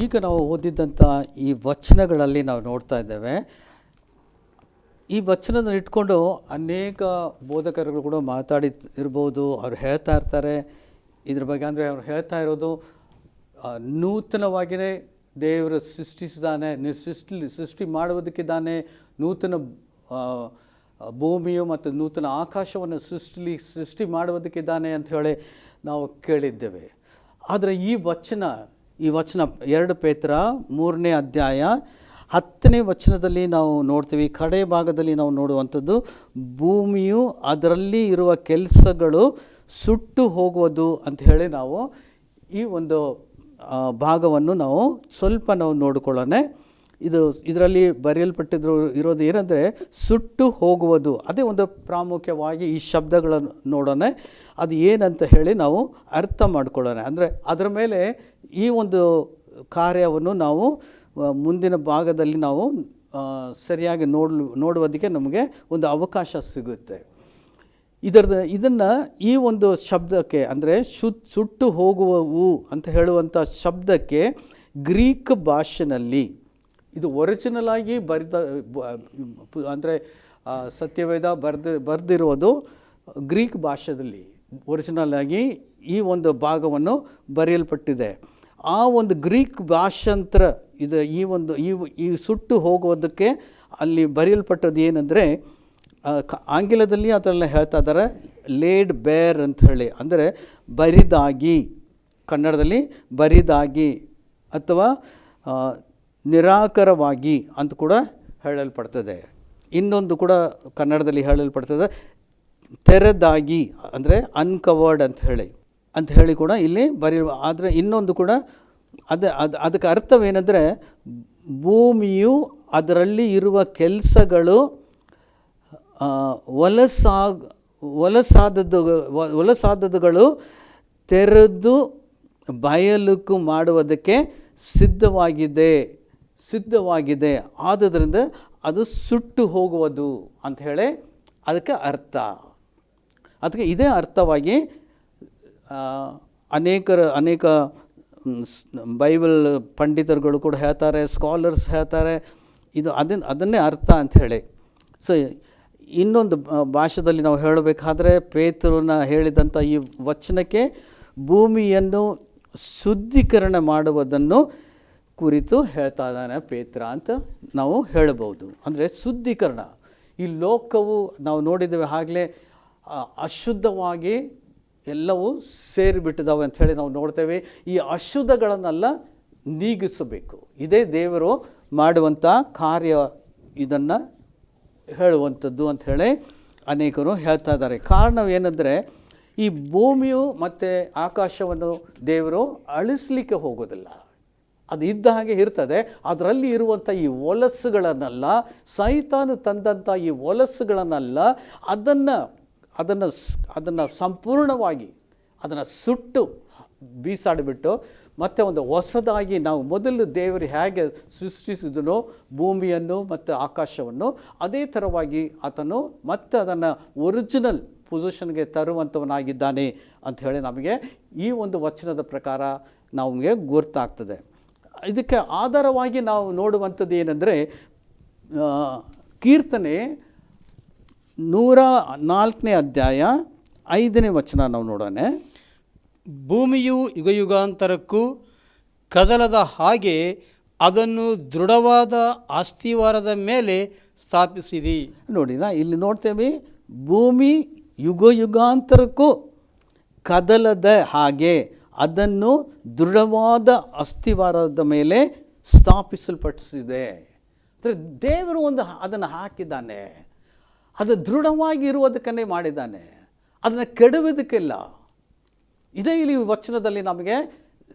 ಈಗ ನಾವು ಓದಿದ್ದಂಥ ಈ ವಚನಗಳಲ್ಲಿ ನಾವು ನೋಡ್ತಾ ಇದ್ದೇವೆ. ಈ ವಚನದ ಇಟ್ಕೊಂಡು ಅನೇಕ ಬೋಧಕರುಗಳು ಕೂಡ ಮಾತಾಡಿ ಇರ್ಬೋದು. ಅವ್ರು ಹೇಳ್ತಾ ಇರ್ತಾರೆ ಇದ್ರ ಬಗ್ಗೆ. ಅಂದರೆ ಅವ್ರು ಹೇಳ್ತಾ ಇರೋದು ನೂತನವಾಗಿಯೇ ದೇವರು ಸೃಷ್ಟಿಸಿದ್ದಾನೆ, ಸೃಷ್ಟಿ ಮಾಡುವುದಕ್ಕಿದ್ದಾನೆ. ನೂತನ ಭೂಮಿಯು ಮತ್ತು ನೂತನ ಆಕಾಶವನ್ನು ಸೃಷ್ಟಿ ಮಾಡುವುದಕ್ಕಿದ್ದಾನೆ ಅಂತ ಹೇಳಿ ನಾವು ಕೇಳಿದ್ದೇವೆ. ಆದರೆ ಈ ವಚನ 2 ಪೇತ್ರ 3ನೇ ಅಧ್ಯಾಯ 10ನೇ ವಚನದಲ್ಲಿ ನಾವು ನೋಡ್ತೀವಿ. ಕಡೆ ಭಾಗದಲ್ಲಿ ನಾವು ನೋಡುವಂಥದ್ದು, ಭೂಮಿಯು ಅದರಲ್ಲಿ ಇರುವ ಕೆಲಸಗಳು ಸುಟ್ಟು ಹೋಗುವುದು ಅಂತ ಹೇಳಿ ನಾವು ಈ ಒಂದು ಭಾಗವನ್ನು ನಾವು ಸ್ವಲ್ಪ ನೋಡಿಕೊಳ್ಳೋಣ. ಇದರಲ್ಲಿ ಇರೋದು ಏನಂದರೆ ಸುಟ್ಟು ಹೋಗುವುದು. ಅದೇ ಒಂದು ಪ್ರಾಮುಖ್ಯವಾಗಿ ಈ ಶಬ್ದಗಳನ್ನು ನೋಡೋಣ. ಅದು ಏನಂತ ಹೇಳಿ ನಾವು ಅರ್ಥ ಮಾಡಿಕೊಳ್ಳೋಣ. ಅಂದರೆ ಅದರ ಮೇಲೆ ಈ ಒಂದು ಕಾರ್ಯವನ್ನು ನಾವು ಮುಂದಿನ ಭಾಗದಲ್ಲಿ ನಾವು ಸರಿಯಾಗಿ ನೋಡುವುದಕ್ಕೆ ನಮಗೆ ಒಂದು ಅವಕಾಶ ಸಿಗುತ್ತೆ. ಇದನ್ನು ಈ ಒಂದು ಶಬ್ದಕ್ಕೆ ಅಂದರೆ ಸುಟ್ಟು ಹೋಗುವವು ಅಂತ ಹೇಳುವಂಥ ಶಬ್ದಕ್ಕೆ ಗ್ರೀಕ್ ಭಾಷೆಯಲ್ಲಿ ಇದು ಒರಿಜಿನಲ್ ಆಗಿ ಅಂದರೆ ಸತ್ಯವೇದ ಬರೆದಿರುವುದು ಗ್ರೀಕ್ ಭಾಷೆಯಲ್ಲಿ ಒರಿಜಿನಲ್ ಆಗಿ ಈ ಒಂದು ಭಾಗವನ್ನು ಬರೆಯಲ್ಪಟ್ಟಿದೆ. ಆ ಒಂದು ಗ್ರೀಕ್ ಭಾಷಾಂತರ ಈ ಸುಟ್ಟು ಹೋಗುವುದಕ್ಕೆ ಅಲ್ಲಿ ಬರೆಯಲ್ಪಟ್ಟದ್ದು ಏನಂದರೆ, ಆಂಗ್ಲದಲ್ಲಿ ಅದೆಲ್ಲ ಹೇಳ್ತಾ ಇದ್ದಾರೆ ಲೇಡ್ ಬೇರ್ ಅಂತ ಹೇಳಿ. ಅಂದರೆ ಬರಿದಾಗಿ, ಕನ್ನಡದಲ್ಲಿ ಬರಿದಾಗಿ ಅಥವಾ ನಿರಾಕರವಾಗಿ ಅಂತ ಕೂಡ ಹೇಳಲ್ಪಡ್ತದೆ. ಇನ್ನೊಂದು ಕೂಡ ಕನ್ನಡದಲ್ಲಿ ಹೇಳಲ್ಪಡ್ತದೆ ತೆರೆದಾಗಿ, ಅಂದರೆ ಅನ್ಕವರ್ಡ್ ಅಂತ ಹೇಳಿ ಕೂಡ ಇಲ್ಲಿ ಆದರೆ ಇನ್ನೊಂದು ಕೂಡ ಅದಕ್ಕೆ ಅರ್ಥವೇನೆಂದರೆ, ಭೂಮಿಯು ಅದರಲ್ಲಿ ಇರುವ ಕೆಲಸಗಳು ಹೊಲಸಾದದುಗಳು ತೆರೆದು ಬಯಲುಕು ಮಾಡುವುದಕ್ಕೆ ಸಿದ್ಧವಾಗಿದೆ. ಆದ್ದರಿಂದ ಅದು ಸುಟ್ಟು ಹೋಗುವುದು ಅಂತ ಹೇಳಿ ಅದಕ್ಕೆ ಅರ್ಥ. ಅದಕ್ಕೆ ಇದೇ ಅರ್ಥವಾಗಿ ಅನೇಕ ಬೈಬಲ್ ಪಂಡಿತರುಗಳು ಕೂಡ ಹೇಳ್ತಾರೆ, ಸ್ಕಾಲರ್ಸ್ ಹೇಳ್ತಾರೆ ಇದು ಅದನ್ನೇ ಅರ್ಥ ಅಂಥೇಳಿ. ಸೊ ಇನ್ನೊಂದು ಭಾಷೆಯಲ್ಲಿ ನಾವು ಹೇಳಬೇಕಾದ್ರೆ ಪೇತ್ರನ ಹೇಳಿದಂಥ ಈ ವಚನಕ್ಕೆ ಭೂಮಿಯನ್ನು ಶುದ್ಧೀಕರಣ ಮಾಡುವುದನ್ನು ಕುರಿತು ಹೇಳ್ತಾ ಇದ್ದಾನೆ ಪೇತ್ರ ಅಂತ ನಾವು ಹೇಳಬಹುದು. ಅಂದರೆ ಶುದ್ಧೀಕರಣ, ಈ ಲೋಕವು ನಾವು ನೋಡಿದ್ದೇವೆ ಆಗಲೇ ಅಶುದ್ಧವಾಗಿ ಎಲ್ಲವೂ ಸೇರಿಬಿಟ್ಟಿದ್ದಾವೆ ಅಂಥೇಳಿ ನಾವು ನೋಡ್ತೇವೆ. ಈ ಅಶುದ್ಧಗಳನ್ನೆಲ್ಲ ನೀಗಿಸಬೇಕು. ಇದೇ ದೇವರು ಮಾಡುವಂಥ ಕಾರ್ಯ, ಇದನ್ನು ಹೇಳುವಂಥದ್ದು ಅಂಥೇಳಿ ಅನೇಕರು ಹೇಳ್ತಾ ಇದ್ದಾರೆ. ಕಾರಣವೇನೆಂದರೆ, ಈ ಭೂಮಿಯು ಮತ್ತು ಆಕಾಶವನ್ನು ದೇವರು ಅಳಿಸ್ಲಿಕ್ಕೆ ಹೋಗೋದಿಲ್ಲ. ಅದು ಇದ್ದ ಹಾಗೆ ಇರ್ತದೆ. ಅದರಲ್ಲಿ ಇರುವಂಥ ಈ ಹೊಲಸುಗಳನ್ನೆಲ್ಲ, ಸೈತಾನು ತಂದಂಥ ಈ ಹೊಲಸುಗಳನ್ನೆಲ್ಲ ಅದನ್ನು ಸಂಪೂರ್ಣವಾಗಿ ಅದನ್ನು ಸುಟ್ಟು ಬೀಸಾಡಿಬಿಟ್ಟು ಮತ್ತೆ ಒಂದು ಹೊಸದಾಗಿ, ನಾವು ಮೊದಲು ದೇವರು ಹೇಗೆ ಸೃಷ್ಟಿಸಿದನೋ ಭೂಮಿಯನ್ನು ಮತ್ತು ಆಕಾಶವನ್ನು, ಅದೇ ಥರವಾಗಿ ಆತನು ಮತ್ತೆ ಅದನ್ನು ಒರಿಜಿನಲ್ ಪೊಸಿಷನ್ಗೆ ತರುವಂಥವನಾಗಿದ್ದಾನೆ ಅಂಥೇಳಿ ನಮಗೆ ಈ ಒಂದು ವಚನದ ಪ್ರಕಾರ ನಮಗೆ ಗೊತ್ತಾಗ್ತದೆ. ಇದಕ್ಕೆ ಆಧಾರವಾಗಿ ನಾವು ನೋಡುವಂಥದ್ದು ಏನೆಂದರೆ, ಕೀರ್ತನೆ 104ನೇ ಅಧ್ಯಾಯ 5ನೇ ವಚನ ನಾವು ನೋಡೋಣ. ಭೂಮಿಯು ಯುಗಯುಗಾಂತರಕ್ಕೂ ಕದಲದ ಹಾಗೆ ಅದನ್ನು ದೃಢವಾದ ಅಸ್ಥಿವಾರದ ಮೇಲೆ ಸ್ಥಾಪಿಸಿದಿ. ನೋಡಿ, ಇಲ್ಲಿ ನೋಡ್ತೇವೆ, ಭೂಮಿ ಯುಗಯುಗಾಂತರಕ್ಕೂ ಕದಲದ ಹಾಗೆ ಅದನ್ನು ದೃಢವಾದ ಅಸ್ಥಿವಾರದ ಮೇಲೆ ಸ್ಥಾಪಿಸಲ್ಪಟ್ಟಿದೆ. ಅಂದರೆ ದೇವರು ಅದನ್ನು ಹಾಕಿದ್ದಾನೆ, ಅದು ದೃಢವಾಗಿ ಇರುವುದಕ್ಕನ್ನೇ ಮಾಡಿದ್ದಾನೆ, ಅದನ್ನು ಕೆಡುವುದಕ್ಕಿಲ್ಲ. ಇದೇ ಇಲ್ಲಿ ವಚನದಲ್ಲಿ ನಮಗೆ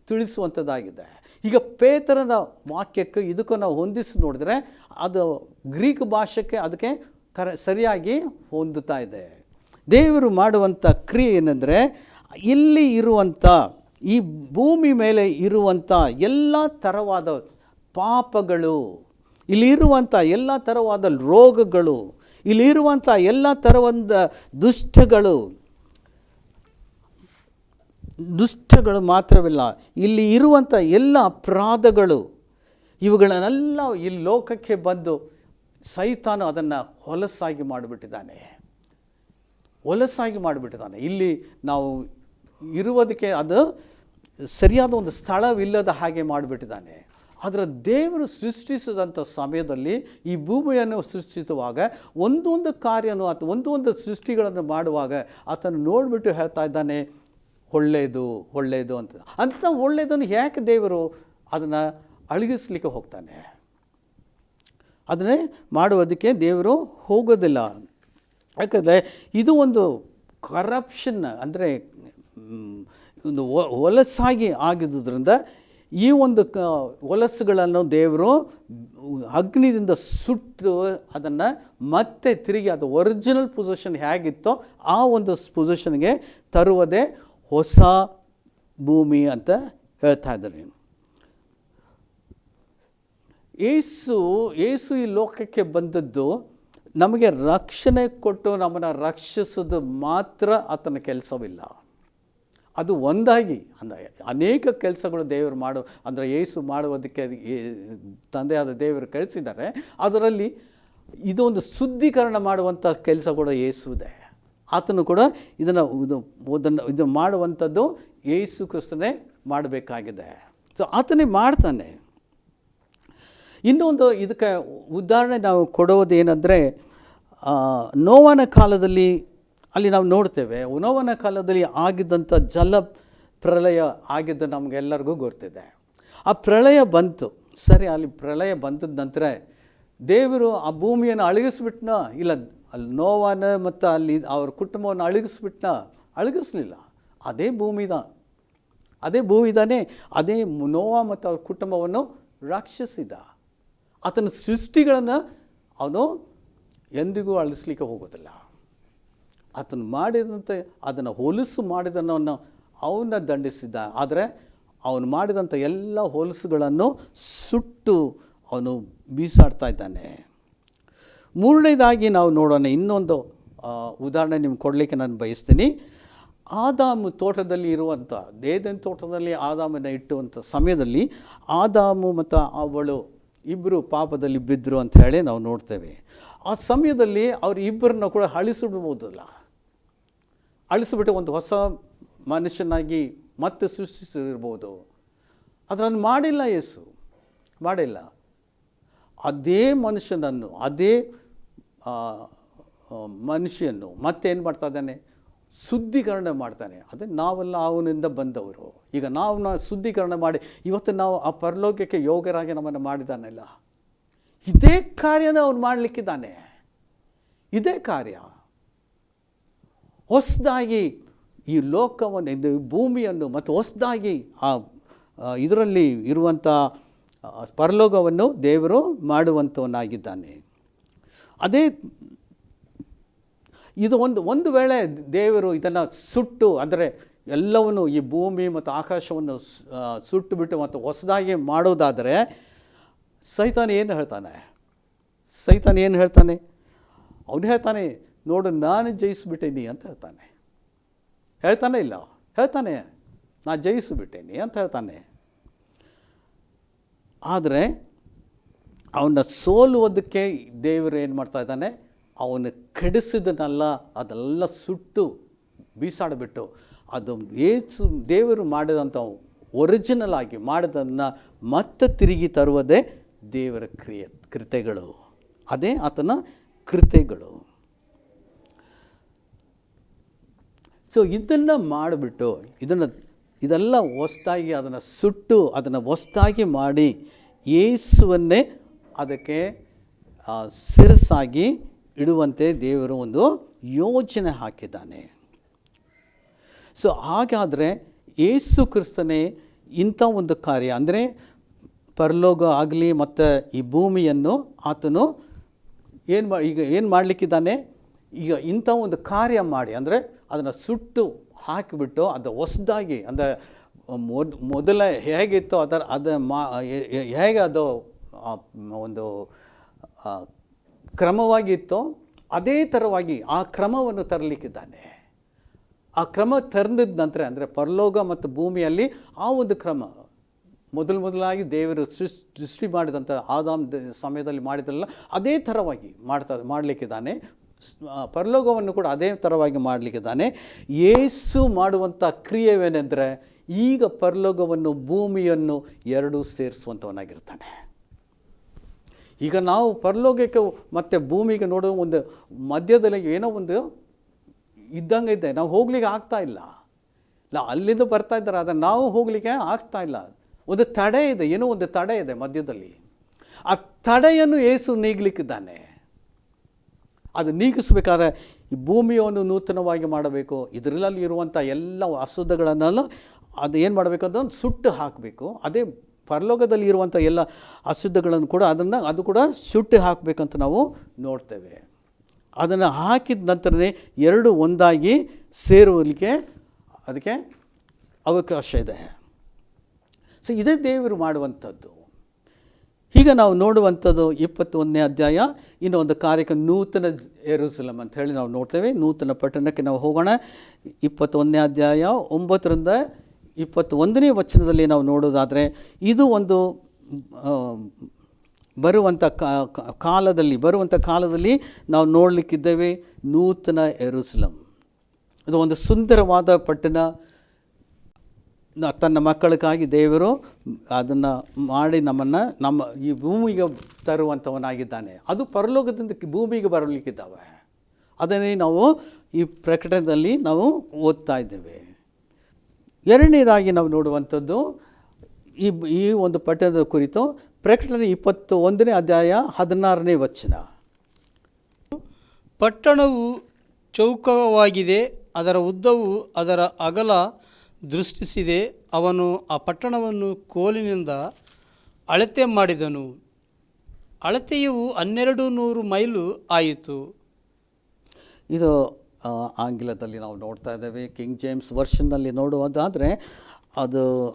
ತಿಳಿಸುವಂಥದ್ದಾಗಿದೆ. ಈಗ ಪೇತ್ರನ ವಾಕ್ಯಕ್ಕೆ ಇದಕ್ಕೂ ನಾವು ಹೊಂದಿಸಿ ನೋಡಿದ್ರೆ ಅದು ಗ್ರೀಕ್ ಭಾಷೆಗೆ ಅದಕ್ಕೆ ಸರಿಯಾಗಿ ಹೊಂದುತ್ತಾ ಇದೆ. ದೇವರು ಮಾಡುವಂಥ ಕ್ರಿಯೆ ಏನೆಂದರೆ, ಇಲ್ಲಿ ಇರುವಂಥ ಈ ಭೂಮಿ ಮೇಲೆ ಇರುವಂಥ ಎಲ್ಲ ಥರವಾದ ಪಾಪಗಳು, ಇಲ್ಲಿರುವಂಥ ಎಲ್ಲ ಥರವಾದ ರೋಗಗಳು, ಇಲ್ಲಿರುವಂಥ ಎಲ್ಲ ಥರವಾದ ದುಷ್ಟಗಳು, ದುಷ್ಟಗಳು ಮಾತ್ರವಿಲ್ಲ, ಇಲ್ಲಿ ಇರುವಂಥ ಎಲ್ಲ ಅಪರಾಧಗಳು ಇವುಗಳನ್ನೆಲ್ಲ ಈ ಲೋಕಕ್ಕೆ ಬಂದು ಸೈತಾನು ಅದನ್ನು ಹೊಲಸಾಗಿ ಮಾಡಿಬಿಟ್ಟಿದ್ದಾನೆ. ಇಲ್ಲಿ ನಾವು ಇರುವುದಕ್ಕೆ ಅದು ಸರಿಯಾದ ಒಂದು ಸ್ಥಳವಿಲ್ಲದ ಹಾಗೆ ಮಾಡಿಬಿಟ್ಟಿದ್ದಾನೆ. ಆದರೆ ದೇವರು ಸೃಷ್ಟಿಸಿದಂಥ ಸಮಯದಲ್ಲಿ ಈ ಭೂಮಿಯನ್ನು ಸೃಷ್ಟಿಸುವಾಗ ಒಂದೊಂದು ಕಾರ್ಯನೂ ಅಥವಾ ಒಂದೊಂದು ಸೃಷ್ಟಿಗಳನ್ನು ಮಾಡುವಾಗ ಆತನು ನೋಡಿಬಿಟ್ಟು ಹೇಳ್ತಾ ಇದ್ದಾನೆ, ಒಳ್ಳೆಯದು ಅಂತ ಒಳ್ಳೆಯದನ್ನು ಯಾಕೆ ದೇವರು ಅದನ್ನು ಅಳಗಿಸ್ಲಿಕ್ಕೆ ಹೋಗ್ತಾನೆ? ಅದನ್ನೇ ಮಾಡುವುದಕ್ಕೆ ದೇವರು ಹೋಗೋದಿಲ್ಲ. ಯಾಕಂದರೆ ಇದು ಒಂದು ಕರಪ್ಷನ್, ಅಂದರೆ ಒಂದು ಹೊಲಸಾಗಿ ಆಗಿದ್ದರಿಂದ ಈ ಒಂದು ಹೊಲಸುಗಳನ್ನು ದೇವರು ಅಗ್ನಿದಿಂದ ಸುಟ್ಟು ಅದನ್ನು ಮತ್ತೆ ತಿರುಗಿ ಅದು ಒರಿಜಿನಲ್ ಪೊಸಿಷನ್ ಹೇಗಿತ್ತೋ ಆ ಒಂದು ಪೊಸಿಷನ್ಗೆ ತರುವುದೇ ಹೊಸ ಭೂಮಿ ಅಂತ ಹೇಳ್ತಾ ಇದ್ದಾರೆ. ಯೇಸು ಈ ಲೋಕಕ್ಕೆ ಬಂದದ್ದು ನಮಗೆ ರಕ್ಷಣೆ ಕೊಟ್ಟು ನಮ್ಮನ್ನು ರಕ್ಷಿಸೋದು ಮಾತ್ರ ಆತನ ಕೆಲಸವಿಲ್ಲ. ಅದು ಒಂದಾಗಿ ಅಂದರೆ ಅನೇಕ ಕೆಲಸಗಳು ದೇವರು ಅಂದರೆ ಯೇಸು ಮಾಡುವುದಕ್ಕೆ ತಂದೆಯಾದ ದೇವರು ಕಳಿಸಿದ್ದಾರೆ. ಅದರಲ್ಲಿ ಇದೊಂದು ಶುದ್ಧೀಕರಣ ಮಾಡುವಂಥ ಕೆಲಸ ಕೂಡ ಯೇಸುದೆ. ಆತನು ಕೂಡ ಇದು ಮಾಡುವಂಥದ್ದು ಯೇಸು ಕ್ರಿಸ್ತನೇ ಮಾಡಬೇಕಾಗಿದೆ. ಸೊ ಆತನೇ ಮಾಡ್ತಾನೆ. ಇನ್ನೊಂದು ಇದಕ್ಕೆ ಉದಾಹರಣೆ ನಾವು ಕೊಡುವುದೇನೆಂದರೆ, ನೋವನ ಕಾಲದಲ್ಲಿ ಅಲ್ಲಿ ನಾವು ನೋಡ್ತೇವೆ, ನೋವನ ಕಾಲದಲ್ಲಿ ಆಗಿದ್ದಂಥ ಜಲ ಪ್ರಳಯ ಆಗಿದ್ದು ನಮಗೆಲ್ಲರಿಗೂ ಗೊತ್ತಿದೆ. ಆ ಪ್ರಳಯ ಬಂತು, ಸರಿ, ಅಲ್ಲಿ ಪ್ರಳಯ ಬಂದದ ನಂತರ ದೇವರು ಆ ಭೂಮಿಯನ್ನು ಅಳಗಿಸ್ಬಿಟ್ನ? ಇಲ್ಲ, ಅಲ್ಲಿ ನೋವನ ಮತ್ತು ಅಲ್ಲಿ ಅವ್ರ ಕುಟುಂಬವನ್ನು ಅಳಗಿಸ್ಲಿಲ್ಲ. ಅದೇ ಭೂಮಿದಾನೆ ಅದೇ ನೋವ ಮತ್ತು ಅವ್ರ ಕುಟುಂಬವನ್ನು ರಕ್ಷಿಸಿದ. ಆತನ ಸೃಷ್ಟಿಗಳನ್ನು ಅವನು ಎಂದಿಗೂ ಅಳಿಸ್ಲಿಕ್ಕೆ ಹೋಗೋದಿಲ್ಲ. ಆತನು ಮಾಡಿದಂತೆ ಅದನ್ನು ಹೊಲಸು ಮಾಡಿದನನ್ನು ಅವನ್ನ ದಂಡಿಸಿದ್ದ. ಆದರೆ ಅವನು ಮಾಡಿದಂಥ ಎಲ್ಲ ಹೊಲಸುಗಳನ್ನು ಸುಟ್ಟು ಅವನು ಬೀಸಾಡ್ತಾ ಇದ್ದಾನೆ. ಮೂರನೇದಾಗಿ ನಾವು ನೋಡೋಣ, ಇನ್ನೊಂದು ಉದಾಹರಣೆ ನಿಮ್ಗೆ ಕೊಡಲಿಕ್ಕೆ ನಾನು ಬಯಸ್ತೀನಿ. ಆದಾಮು ತೋಟದಲ್ಲಿ ಇರುವಂಥ ಏದೆನ್ ತೋಟದಲ್ಲಿ ಆದಾಮನ ಇಟ್ಟುವಂಥ ಸಮಯದಲ್ಲಿ ಆದಾಮು ಮತ್ತು ಅವಳು ಇಬ್ಬರು ಪಾಪದಲ್ಲಿ ಬಿದ್ದರು ಅಂತ ಹೇಳಿ ನಾವು ನೋಡ್ತೇವೆ. ಆ ಸಮಯದಲ್ಲಿ ಅವರು ಇಬ್ಬರನ್ನ ಕೂಡ ಅಳಿಸಿಬಿಟ್ಟು ಒಂದು ಹೊಸ ಮನುಷ್ಯನಾಗಿ ಮತ್ತೆ ಸೃಷ್ಟಿಸಿರ್ಬೋದು. ಅದನ್ನು ಮಾಡಿಲ್ಲ, ಯೇಸು ಮಾಡಿಲ್ಲ. ಅದೇ ಮನುಷ್ಯನನ್ನು ಮತ್ತೇನು ಮಾಡ್ತಾ ಇದ್ದಾನೆ? ಶುದ್ಧೀಕರಣ ಮಾಡ್ತಾನೆ. ಅದೇ ನಾವೆಲ್ಲ ಅವನಿಂದ ಬಂದವರು. ಈಗ ನಾವು ಶುದ್ಧೀಕರಣ ಮಾಡಿ ಇವತ್ತು ನಾವು ಆ ಪರಲೋಕಕ್ಕೆ ಯೋಗ್ಯರಾಗಿ ನಮ್ಮನ್ನು ಮಾಡಿದ್ದಾನಲ್ಲ, ಇದೇ ಕಾರ್ಯನ ಅವನು ಮಾಡಲಿಕ್ಕಿದ್ದಾನೆ. ಇದೇ ಕಾರ್ಯ ಹೊಸದಾಗಿ ಈ ಲೋಕವನ್ನು, ಇದು ಭೂಮಿಯನ್ನು ಮತ್ತು ಹೊಸದಾಗಿ ಇದರಲ್ಲಿ ಇರುವಂಥ ಪರಲೋಕವನ್ನು ದೇವರು ಮಾಡುವಂಥವನಾಗಿದ್ದಾನೆ. ಅದೇ ಇದು ಒಂದು ವೇಳೆ ದೇವರು ಇದನ್ನು ಸುಟ್ಟು, ಅಂದರೆ ಎಲ್ಲವನ್ನು ಈ ಭೂಮಿ ಮತ್ತು ಆಕಾಶವನ್ನು ಸುಟ್ಟುಬಿಟ್ಟು ಮತ್ತು ಹೊಸದಾಗಿ ಮಾಡೋದಾದರೆ ಸೈತಾನ ಏನು ಹೇಳ್ತಾನೆ? ಅವನು ಹೇಳ್ತಾನೆ, ನೋಡು ನಾನು ಜಯಿಸಿಬಿಟ್ಟೇನಿ ಅಂತ ಹೇಳ್ತಾನೆ. ನಾನು ಜಯಿಸಿಬಿಟ್ಟೇನಿ ಅಂತ ಹೇಳ್ತಾನೆ. ಆದರೆ ಅವನ್ನ ಸೋಲುವುದಕ್ಕೆ ದೇವರು ಏನು ಮಾಡ್ತಾ ಇದ್ದಾನೆ? ಅವನು ಕೆಡಿಸಿದನ್ನೆಲ್ಲ ಅದೆಲ್ಲ ಸುಟ್ಟು ಬೀಸಾಡಿಬಿಟ್ಟು ಅದು ದೇವರು ಮಾಡಿದಂಥ ಒರಿಜಿನಲ್ ಆಗಿ ಮಾಡಿದನ್ನು ಮತ್ತೆ ತಿರುಗಿ ತರುವುದೇ ದೇವರ ಕೃತ್ಯಗಳು. ಅದೇ ಆತನ ಕೃತ್ಯಗಳು. ಸೊ ಇದನ್ನು ಮಾಡಿಬಿಟ್ಟು ಇದೆಲ್ಲ ಹೊಸದಾಗಿ ಅದನ್ನು ಸುಟ್ಟು ಅದನ್ನು ಹೊಸದಾಗಿ ಮಾಡಿ ಯೇಸುವನ್ನೇ ಅದಕ್ಕೆ ಶಿರಸ್ಸಾಗಿ ಇಡುವಂತೆ ದೇವರು ಒಂದು ಯೋಜನೆ ಹಾಕಿದ್ದಾನೆ. ಸೊ ಹಾಗಾದರೆ ಯೇಸು ಕ್ರಿಸ್ತನೇ ಇಂಥ ಒಂದು ಕಾರ್ಯ, ಅಂದರೆ ಪರಲೋಕ ಆಗಲಿ ಮತ್ತು ಈ ಭೂಮಿಯನ್ನು ಆತನು ಏನು ಮಾಡಲಿಕ್ಕಿದ್ದಾನೆ? ಈಗ ಇಂಥ ಒಂದು ಕಾರ್ಯ ಮಾಡಿ, ಅಂದರೆ ಅದನ್ನು ಸುಟ್ಟು ಹಾಕಿಬಿಟ್ಟು ಅದು ಹೊಸದಾಗಿ, ಅಂದರೆ ಮೊದಲ ಹೇಗಿತ್ತು ಹೇಗೆ ಅದು ಒಂದು ಕ್ರಮವಾಗಿತ್ತೋ ಅದೇ ಥರವಾಗಿ ಆ ಕ್ರಮವನ್ನು ತರಲಿಕ್ಕಿದ್ದಾನೆ. ಆ ಕ್ರಮ ತೆರೆದ ನಂತರ ಅಂದರೆ ಪರಲೋಕ ಮತ್ತು ಭೂಮಿಯಲ್ಲಿ ಆ ಒಂದು ಕ್ರಮ ಮೊದಲಾಗಿ ದೇವರು ಸೃಷ್ಟಿ ಮಾಡಿದಂಥ ಆದಾಮ್ ಸಮಯದಲ್ಲಿ ಮಾಡಿದ್ರಲ್ಲ ಅದೇ ಥರವಾಗಿ ಮಾಡಲಿಕ್ಕಿದ್ದಾನೆ. ಪರಲೋಕವನ್ನು ಕೂಡ ಅದೇ ಥರವಾಗಿ ಮಾಡಲಿಕ್ಕಿದ್ದಾನೆ. ಯೇಸು ಮಾಡುವಂಥ ಕ್ರಿಯೆವೇನೆಂದರೆ ಈಗ ಪರಲೋಕವನ್ನು ಭೂಮಿಯನ್ನು ಎರಡೂ ಸೇರಿಸುವಂಥವನಾಗಿರ್ತಾನೆ. ಈಗ ನಾವು ಪರಲೋಕಕ್ಕೆ ಮತ್ತು ಭೂಮಿಗೆ ನೋಡೋ ಒಂದು ಮಧ್ಯದಲ್ಲಿ ಏನೋ ಒಂದು ಇದ್ದಂಗೆ ಇದೆ. ನಾವು ಹೋಗ್ಲಿಕ್ಕೆ ಆಗ್ತಾ ಇಲ್ಲ. ಅಲ್ಲಿಂದ ಬರ್ತಾ ಇದ್ದಾರೆ, ಆದರೆ ನಾವು ಹೋಗಲಿಕ್ಕೆ ಆಗ್ತಾ ಇಲ್ಲ. ಒಂದು ತಡೆ ಇದೆ, ಏನೋ ಒಂದು ತಡೆ ಇದೆ ಮಧ್ಯದಲ್ಲಿ. ಆ ತಡೆಯನ್ನು ಯೇಸು ನೀಗಲಿಕ್ಕಿದ್ದಾನೆ. ಅದು ನೀಗಿಸ್ಬೇಕಾದ್ರೆ ಈ ಭೂಮಿಯನ್ನು ನೂತನವಾಗಿ ಮಾಡಬೇಕು. ಇದರಲ್ಲಿ ಇರುವಂಥ ಎಲ್ಲ ಅಶುದ್ಧಗಳನ್ನೆಲ್ಲ ಅದು ಏನು ಮಾಡಬೇಕು ಅಂತ ಸುಟ್ಟು ಹಾಕಬೇಕು. ಅದೇ ಪರಲೋಕದಲ್ಲಿ ಇರುವಂಥ ಎಲ್ಲ ಅಶುದ್ಧಗಳನ್ನು ಕೂಡ ಅದು ಕೂಡ ಸುಟ್ಟು ಹಾಕಬೇಕಂತ ನಾವು ನೋಡ್ತೇವೆ. ಅದನ್ನು ಹಾಕಿದ ನಂತರನೇ ಎರಡು ಒಂದಾಗಿ ಸೇರುವಲಿಕ್ಕೆ ಅದಕ್ಕೆ ಅವಕಾಶ ಇದೆ. ಸೊ ಇದೇ ದೇವರು ಮಾಡುವಂಥದ್ದು. ಈಗ ನಾವು ನೋಡುವಂಥದ್ದು 21ನೇ ಅಧ್ಯಾಯ ಇನ್ನೊಂದು ಕಾರ್ಯಕ್ಕೆ ನೂತನ ಯೆರೂಸಲೇಮ್ ಅಂತ ಹೇಳಿ ನಾವು ನೋಡ್ತೇವೆ. ನೂತನ ಪಟ್ಟಣಕ್ಕೆ ನಾವು ಹೋಗೋಣ. 21ನೇ ಅಧ್ಯಾಯ 9ರಿಂದ 21ನೇ ವಚನದಲ್ಲಿ ನಾವು ನೋಡೋದಾದರೆ ಇದು ಒಂದು ಬರುವಂಥ ಕಾಲದಲ್ಲಿ ನಾವು ನೋಡಲಿಕ್ಕಿದ್ದೇವೆ ನೂತನ ಯೆರೂಸಲೇಮ್. ಇದು ಒಂದು ಸುಂದರವಾದ ಪಟ್ಟಣ. ತನ್ನ ಮಕ್ಕಳಿಗಾಗಿ ದೇವರು ಅದನ್ನು ಮಾಡಿ ನಮ್ಮ ಈ ಭೂಮಿಗೆ ತರುವಂಥವನಾಗಿದ್ದಾನೆ. ಅದು ಪರಲೋಕದಿಂದ ಭೂಮಿಗೆ ಬರಲಿಕ್ಕಿದ್ದಾವೆ. ಅದನ್ನೇ ನಾವು ಈ ಪ್ರಕಟಣೆಯಲ್ಲಿ ನಾವು ಓದ್ತಾ ಇದ್ದೇವೆ. ಎರಡನೇದಾಗಿ ನಾವು ನೋಡುವಂಥದ್ದು ಈ ಒಂದು ಪಟ್ಟಣದ ಕುರಿತು ಪ್ರಕಟಣೆ 21ನೇ ಅಧ್ಯಾಯ 16ನೇ ವಚನ. ಪಟ್ಟಣವು ಚೌಕವಾಗಿದೆ, ಅದರ ಉದ್ದವು ಅದರ ಅಗಲ ದೃಷ್ಟಿಸಿದೆ. ಅವನು ಆ ಪಟ್ಟಣವನ್ನು ಕೋಲಿನಿಂದ ಅಳತೆ ಮಾಡಿದನು. ಅಳತೆಯು 1200 ಮೈಲು ಆಯಿತು. ಇದು ಆಂಗ್ಲದಲ್ಲಿ ನಾವು ನೋಡ್ತಾ ಇದ್ದೇವೆ. ಕಿಂಗ್ ಜೇಮ್ಸ್ ವರ್ಷನ್ನಲ್ಲಿ ನೋಡುವುದಾದರೆ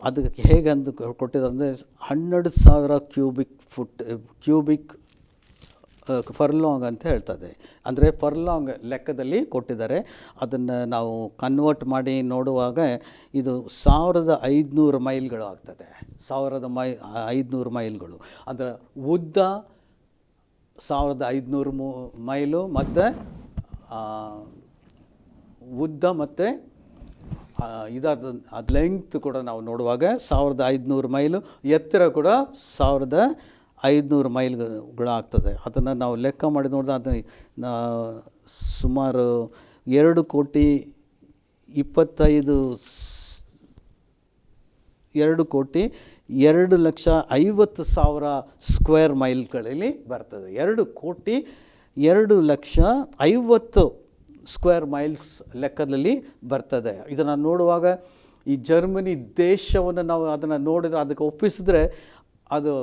ಅದಕ್ಕೆ ಹೇಗೆ ಅಂದು ಕೊಟ್ಟಿದ್ದಾರೆ ಅಂದರೆ 12,000 ಕ್ಯೂಬಿಕ್ ಫರ್ಲಾಂಗ್ ಅಂತ ಹೇಳ್ತದೆ. ಅಂದರೆ ಫರ್ಲಾಂಗ್ ಲೆಕ್ಕದಲ್ಲಿ ಕೊಟ್ಟಿದ್ದಾರೆ. ಅದನ್ನು ನಾವು ಕನ್ವರ್ಟ್ ಮಾಡಿ ನೋಡುವಾಗ ಇದು 1500 ಮೈಲ್ಗಳು ಆಗ್ತದೆ. 1500 ಮೈಲ್ಗಳು ಅಂದರೆ ಉದ್ದ 1500 ಮೈಲು ಮತ್ತು ಉದ್ದ ಮತ್ತು ಅದು ಲೆಂಗ್ತ್ ಕೂಡ ನಾವು ನೋಡುವಾಗ 1500 ಮೈಲು, ಎತ್ತರ ಕೂಡ 1500 ಮೈಲ್ಗಳಾಗ್ತದೆ. ಅದನ್ನು ನಾವು ಲೆಕ್ಕ ಮಾಡಿ ನೋಡಿದ್ರೆ ಅದು ಸುಮಾರು 2,2,50,000 ಸ್ಕ್ವೇರ್ ಮೈಲ್ಗಳಲ್ಲಿ ಬರ್ತದೆ. 2,2,50,000 ಸ್ಕ್ವೇರ್ ಮೈಲ್ಸ್ ಲೆಕ್ಕದಲ್ಲಿ ಬರ್ತದೆ. ಇದನ್ನು ನೋಡುವಾಗ ಈ ಜರ್ಮನಿ ದೇಶವನ್ನು ನಾವು ಅದನ್ನು ನೋಡಿದರೆ ಅದಕ್ಕೆ ಒಪ್ಪಿಸಿದ್ರೆ ಅದು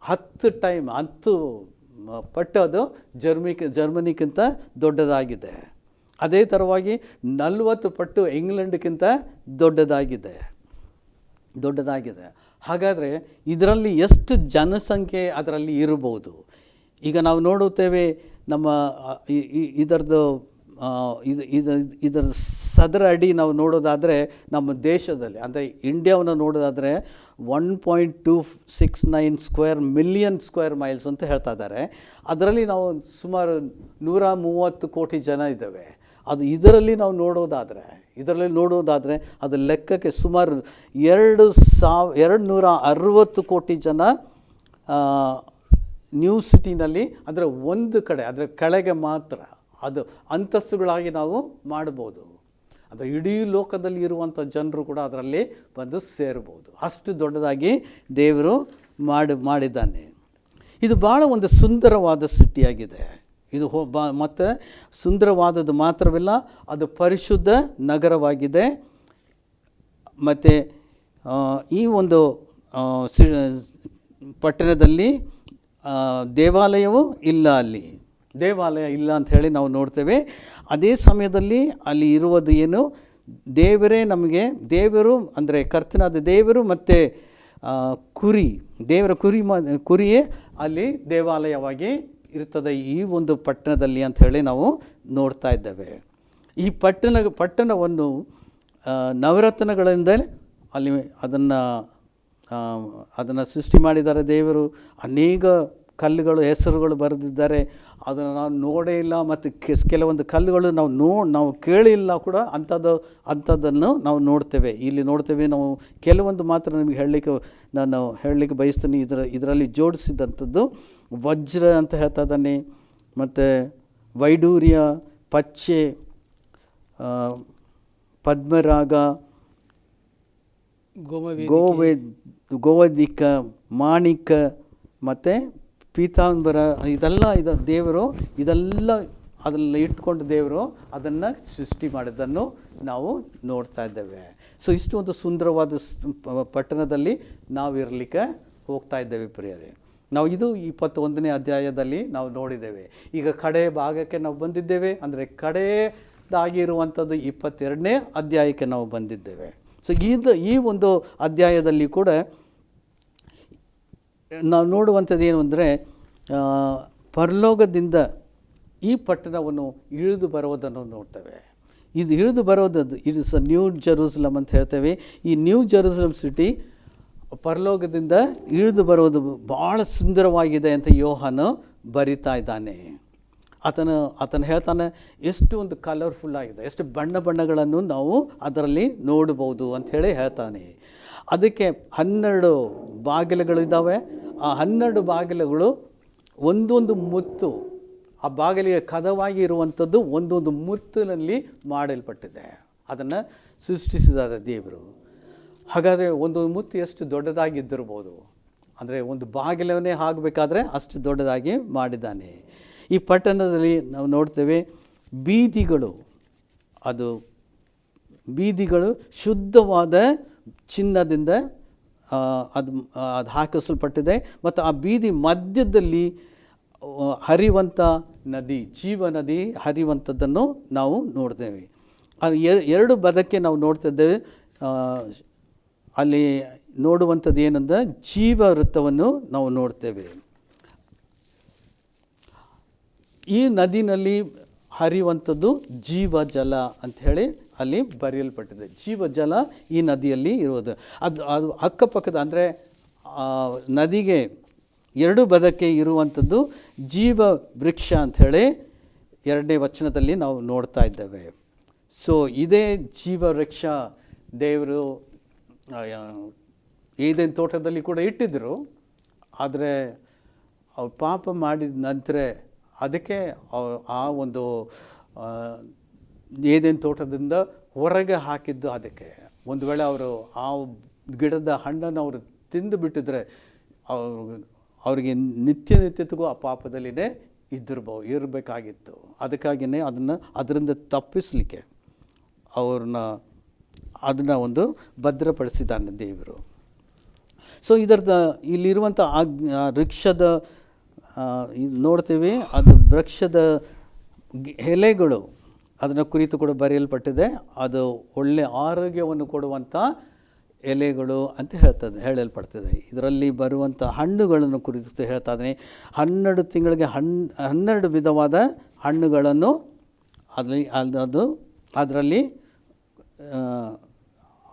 10 ಪಟ್ಟು ಅದು ಜರ್ಮನಿಗಿಂತ ದೊಡ್ಡದಾಗಿದೆ. ಅದೇ ಥರವಾಗಿ 40 ಪಟ್ಟು ಇಂಗ್ಲೆಂಡ್ಗಿಂತ ದೊಡ್ಡದಾಗಿದೆ. ಹಾಗಾದರೆ ಇದರಲ್ಲಿ ಎಷ್ಟು ಜನಸಂಖ್ಯೆ ಅದರಲ್ಲಿ ಇರಬಹುದು? ಈಗ ನಾವು ನೋಡುತ್ತೇವೆ ನಮ್ಮ ಇದರ ಸದರ ಅಡಿ ನಾವು ನೋಡೋದಾದರೆ ನಮ್ಮ ದೇಶದಲ್ಲಿ ಅಂದರೆ ಇಂಡಿಯಾವನ್ನು ನೋಡೋದಾದರೆ 1.269 ಸ್ಕ್ವೇರ್ ಮಿಲಿಯನ್ ಸ್ಕ್ವೇರ್ ಮೈಲ್ಸ್ ಅಂತ ಹೇಳ್ತಾ ಇದ್ದಾರೆ. ಅದರಲ್ಲಿ ನಾವು ಸುಮಾರು 130 ಕೋಟಿ ಜನ ಇದ್ದೇವೆ. ಅದು ಇದರಲ್ಲಿ ನಾವು ನೋಡೋದಾದರೆ ಅದು ಲೆಕ್ಕಕ್ಕೆ ಸುಮಾರು 260 ಕೋಟಿ ಜನ ನ್ಯೂ ಸಿಟಿನಲ್ಲಿ ಅದರ ಒಂದು ಕಡೆ ಅದರ ಕೆಳಗೆ ಮಾತ್ರ ಅದು ಅಂತಸ್ತುಗಳಾಗಿ ನಾವು ಮಾಡ್ಬೋದು. ಅದರ ಇಡೀ ಲೋಕದಲ್ಲಿ ಇರುವಂಥ ಜನರು ಕೂಡ ಅದರಲ್ಲಿ ಬಂದು ಸೇರ್ಬೋದು. ಅಷ್ಟು ದೊಡ್ಡದಾಗಿ ದೇವರು ಮಾಡಿದ್ದಾನೆ. ಇದು ಭಾಳ ಒಂದು ಸುಂದರವಾದ ಸಿಟಿಯಾಗಿದೆ. ಇದು ಮತ್ತು ಸುಂದರವಾದದ್ದು ಮಾತ್ರವಿಲ್ಲ, ಅದು ಪರಿಶುದ್ಧ ನಗರವಾಗಿದೆ. ಮತ್ತು ಈ ಒಂದು ಪಟ್ಟಣದಲ್ಲಿ ದೇವಾಲಯ ಇಲ್ಲ ಅಂತ ಹೇಳಿ ನಾವು ನೋಡ್ತೇವೆ. ಅದೇ ಸಮಯದಲ್ಲಿ ಅಲ್ಲಿ ಇರುವುದು ಏನು, ದೇವರು ಅಂದರೆ ಕರ್ತನಾದ ದೇವರು ಮತ್ತು ಕುರಿಯೇ ಅಲ್ಲಿ ದೇವಾಲಯವಾಗಿ ಇರ್ತದೆ ಈ ಒಂದು ಪಟ್ಟಣದಲ್ಲಿ ಅಂತ ಹೇಳಿ ನಾವು ನೋಡ್ತಾ ಇದ್ದೇವೆ. ಈ ಪಟ್ಟಣವನ್ನು ನವರತ್ನಗಳಿಂದ ಅಲ್ಲಿ ಅದನ್ನು ಸೃಷ್ಟಿ ಮಾಡಿದ್ದಾರೆ ದೇವರು. ಅನೇಕ ಕಲ್ಲುಗಳು ಹೆಸರುಗಳು ಬರೆದಿದ್ದಾರೆ. ಅದನ್ನು ನಾವು ನೋಡೇ ಇಲ್ಲ, ಮತ್ತು ಕೆಲವೊಂದು ಕಲ್ಲುಗಳು ನಾವು ಕೇಳಿಲ್ಲ ಕೂಡ. ಅಂಥದ್ದನ್ನು ನಾವು ನೋಡ್ತೇವೆ, ಇಲ್ಲಿ ನೋಡ್ತೇವೆ. ನಾವು ಕೆಲವೊಂದು ಮಾತ್ರ ನಿಮಗೆ ನಾನು ಹೇಳಲಿಕ್ಕೆ ಬಯಸ್ತೀನಿ. ಇದರಲ್ಲಿ ಜೋಡಿಸಿದಂಥದ್ದು ವಜ್ರ ಅಂತ ಹೇಳ್ತಾ ಇದ್ದಾನೆ, ಮತ್ತು ವೈಡೂರ್ಯ, ಪಚ್ಚೆ, ಪದ್ಮರಾಗ, ಗೋವದಿಕ, ಮಾಣಿಕ ಮತ್ತು ಪೀತಾಂಬರ, ದೇವರು ಇದೆಲ್ಲ ಅದನ್ನು ಇಟ್ಕೊಂಡು ದೇವರು ಅದನ್ನು ಸೃಷ್ಟಿ ಮಾಡಿದ್ದನ್ನು ನಾವು ನೋಡ್ತಾ ಇದ್ದೇವೆ. ಸೊ ಇಷ್ಟು ಒಂದು ಸುಂದರವಾದ ಪಟ್ಟಣದಲ್ಲಿ ನಾವು ಇರಲಿಕ್ಕೆ ಹೋಗ್ತಾ ಇದ್ದೇವೆ ಪ್ರಿಯರೇ. ನಾವು ಇದು 21ನೇ ಅಧ್ಯಾಯದಲ್ಲಿ ನಾವು ನೋಡಿದ್ದೇವೆ. ಈಗ ಕಡೆ ಭಾಗಕ್ಕೆ ನಾವು ಬಂದಿದ್ದೇವೆ, ಅಂದರೆ ಕಡೆದಾಗಿರುವಂಥದ್ದು 22ನೇ ಅಧ್ಯಾಯಕ್ಕೆ ನಾವು ಬಂದಿದ್ದೇವೆ. ಸೊ ಈ ಒಂದು ಅಧ್ಯಾಯದಲ್ಲಿ ಕೂಡ ನಾವು ನೋಡುವಂಥದ್ದು ಏನು ಅಂದರೆ, ಪರಲೋಕದಿಂದ ಈ ಪಟ್ಟಣವನ್ನು ಇಳಿದು ಬರುವುದನ್ನು ನೋಡ್ತೇವೆ. ಇದು ಇಳಿದು ಬರೋದದ್ದು it is a new Jerusalem ಅಂತ ಹೇಳ್ತೇವೆ. ಈ ನ್ಯೂ ಜೆರೂಸಲಮ್ ಸಿಟಿ ಪರಲೋಕದಿಂದ ಇಳಿದು ಬರೋದು ಭಾಳ ಸುಂದರವಾಗಿದೆ ಅಂತ ಯೋಹಾನ ಬರಿತಾ ಇದ್ದಾನೆ. ಆತನು ಹೇಳ್ತಾನೆ, ಎಷ್ಟು ಒಂದು ಕಲರ್ಫುಲ್ ಆಗಿದೆ, ಎಷ್ಟು ಬಣ್ಣಗಳನ್ನು ನಾವು ಅದರಲ್ಲಿ ನೋಡ್ಬೋದು ಅಂಥೇಳಿ ಹೇಳ್ತಾನೆ. ಅದಕ್ಕೆ 12 ಬಾಗಿಲುಗಳಿದ್ದಾವೆ. ಆ 12 ಬಾಗಿಲುಗಳು ಒಂದೊಂದು ಮುತ್ತು, ಆ ಬಾಗಿಲಿಗೆ ಕದವಾಗಿ ಇರುವಂಥದ್ದು ಒಂದೊಂದು ಮುತ್ತಿನಲ್ಲಿ ಮಾಡಲ್ಪಟ್ಟಿದೆ. ಅದನ್ನು ಸೃಷ್ಟಿಸಿದ ದೇವರು. ಹಾಗಾದರೆ ಒಂದು ಮುತ್ತು ಎಷ್ಟು ದೊಡ್ಡದಾಗಿದ್ದಿರ್ಬೋದು, ಅಂದರೆ ಒಂದು ಬಾಗಿಲನ್ನೇ ಆಗಬೇಕಾದ್ರೆ ಅಷ್ಟು ದೊಡ್ಡದಾಗಿ ಮಾಡಿದ್ದಾನೆ. ಈ ಪಟ್ಟಣದಲ್ಲಿ ನಾವು ನೋಡ್ತೇವೆ ಬೀದಿಗಳು ಶುದ್ಧವಾದ ಚಿನ್ನದಿಂದ ಅದು ಹಾಕಿಸಲ್ಪಟ್ಟಿದೆ. ಮತ್ತು ಆ ಬೀದಿ ಮಧ್ಯದಲ್ಲಿ ಹರಿಯುವಂಥ ನದಿ, ಜೀವ ನದಿ ಹರಿಯುವಂಥದ್ದನ್ನು ನಾವು ನೋಡ್ತೇವೆ. 2 ಬದಕ್ಕೆ ನಾವು ನೋಡ್ತಿದ್ದೇವೆ. ಅಲ್ಲಿ ನೋಡುವಂಥದ್ದು ಏನಂದರೆ ಜೀವ ವೃತ್ತವನ್ನು ನಾವು ನೋಡ್ತೇವೆ. ಈ ನದಿನಲ್ಲಿ ಹರಿಯುವಂಥದ್ದು ಜೀವಜಲ ಅಂಥೇಳಿ ಅಲ್ಲಿ ಬರೆಯಲ್ಪಟ್ಟಿದೆ. ಜೀವಜಲ ಈ ನದಿಯಲ್ಲಿ ಇರೋದು. ಅದು ಅಕ್ಕಪಕ್ಕದ, ಅಂದರೆ ನದಿಗೆ 2 ಬದಕ್ಕೆ ಇರುವಂಥದ್ದು ಜೀವ ವೃಕ್ಷ ಅಂಥೇಳಿ 2ನೇ ವಚನದಲ್ಲಿ ನಾವು ನೋಡ್ತಾ ಇದ್ದೇವೆ. ಸೊ ಇದೇ ಜೀವ ವೃಕ್ಷ ದೇವರು ಏದೇನು ತೋಟದಲ್ಲಿ ಕೂಡ ಇಟ್ಟಿದ್ದರು. ಆದರೆ ಅವ್ರು ಪಾಪ ಮಾಡಿದ ನಂತರ ಅದಕ್ಕೆ ಆ ಒಂದು ಏದೇನು ತೋಟದಿಂದ ಹೊರಗೆ ಹಾಕಿದ್ದು. ಅದಕ್ಕೆ ಒಂದು ವೇಳೆ ಅವರು ಆ ಗಿಡದ ಹಣ್ಣನ್ನು ಅವರು ತಿಂದು ಬಿಟ್ಟಿದ್ರೆ ಅವರಿಗೆ ನಿತ್ಯತೆಗೂ ಆ ಪಾಪದಲ್ಲಿನೇ ಇರಬೇಕಾಗಿತ್ತು. ಅದಕ್ಕಾಗಿಯೇ ಅದರಿಂದ ತಪ್ಪಿಸಲಿಕ್ಕೆ ಅದನ್ನು ಒಂದು ಭದ್ರಪಡಿಸಿದ್ದಾನೆ ದೇವರು. ಸೊ ಇಲ್ಲಿರುವಂಥ ವೃಕ್ಷದ ನೋಡ್ತೀವಿ, ಅದು ವೃಕ್ಷದ ಎಲೆಗಳು ಅದನ್ನು ಕುರಿತು ಕೂಡ ಬರೆಯಲ್ಪಟ್ಟಿದೆ. ಅದು ಒಳ್ಳೆಯ ಆರೋಗ್ಯವನ್ನು ಕೊಡುವಂಥ ಎಲೆಗಳು ಅಂತ ಹೇಳಲ್ಪಡ್ತದೆ. ಇದರಲ್ಲಿ ಬರುವಂಥ ಹಣ್ಣುಗಳನ್ನು ಕುರಿತು ಹೇಳ್ತಾ ಇದ್ದೀನಿ. 12 ತಿಂಗಳಿಗೆ 12 ವಿಧವಾದ ಹಣ್ಣುಗಳನ್ನು ಅದರಲ್ಲಿ